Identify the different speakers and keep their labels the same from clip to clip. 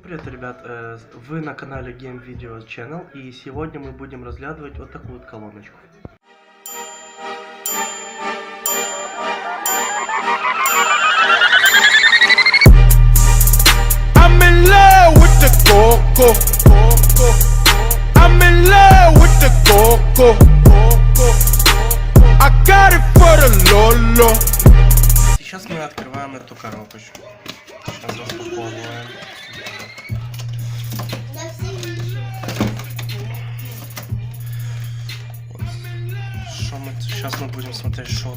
Speaker 1: Привет, ребят, вы на канале Game Video Channel, и сегодня мы будем разглядывать вот такую вот колоночку.
Speaker 2: I'm in love with the coco. I'm in love with the coco. I got it for the Lolo.
Speaker 1: Сейчас мы открываем эту коробочку. Сейчас распаковываем. Сейчас мы будем смотреть, что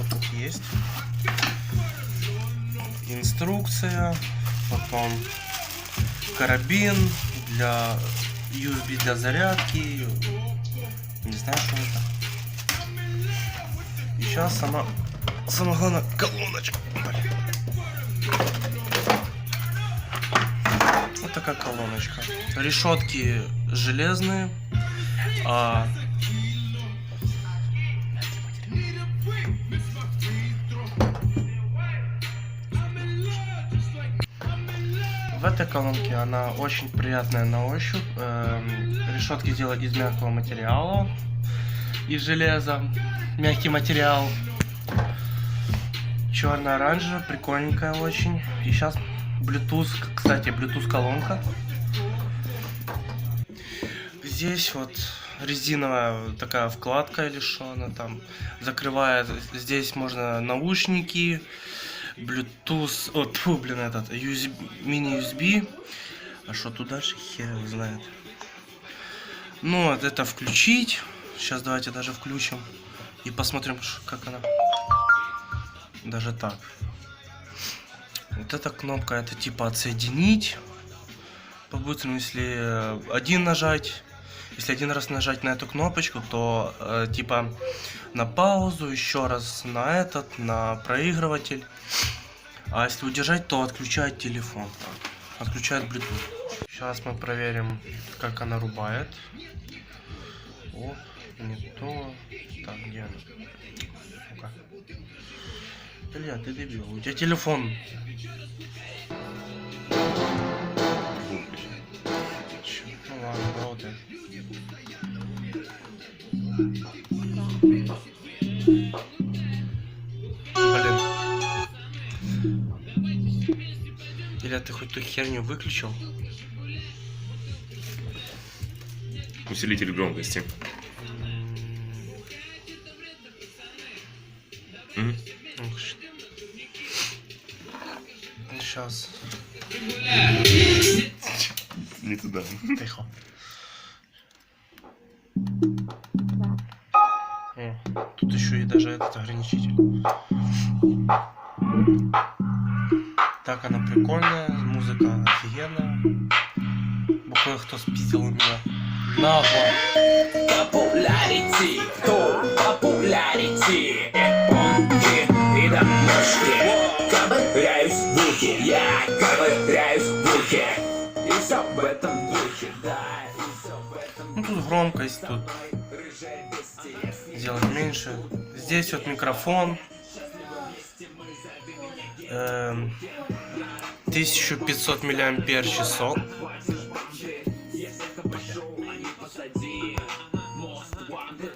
Speaker 1: тут есть. Инструкция, потом карабин для USB для зарядки. Не знаю, что это. И сейчас самое главное, колоночка. Вот такая колоночка. Решетки железные. В этой колонке она очень приятная на ощупь. Решетки сделаны из мягкого материала, из железа. Мягкий материал. Черно-оранжевая, прикольненькая очень. И сейчас Bluetooth, кстати, Bluetooth колонка. Здесь вот резиновая такая вкладка или что она там закрывает. Здесь можно наушники, Bluetooth, USB, мини-USB. А что тут дальше, хер его знает. Ну вот это включить. Сейчас давайте даже включим и посмотрим, как она. Даже так. Вот эта кнопка, это типа отсоединить. По-быстрому, если один нажать. Если один раз нажать на эту кнопочку, то типа на паузу, еще раз на на проигрыватель. А если удержать, то отключает телефон. Отключает Bluetooth. Сейчас мы проверим, как она рубает. О, не то. Так, где она? Ну-ка. Бля, ты дебил. У тебя телефон. Ну ладно, работает. Блин. Или ты хоть ту херню выключил?
Speaker 3: Усилитель громкости.
Speaker 1: Сейчас.
Speaker 3: Не туда.
Speaker 1: Тихо. О, тут еще и даже этот ограничитель. Так, она прикольная, музыка офигенная. Буквально кто спиздил у меня. Нахуй.
Speaker 4: Popularity, popularity, эпохи и домашки. Ковыряюсь в духе, я ковыряюсь в духе. И все в этом духе, да, и все в этом.
Speaker 1: Ну тут громкость, тут сделать меньше. Здесь вот микрофон. 1500 мАч.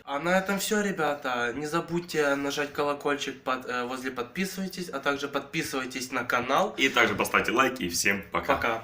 Speaker 1: А на этом все, ребята. Не забудьте нажать колокольчик возле подписывайтесь, а также подписывайтесь на канал.
Speaker 3: И также поставьте лайк и всем пока.
Speaker 1: Пока.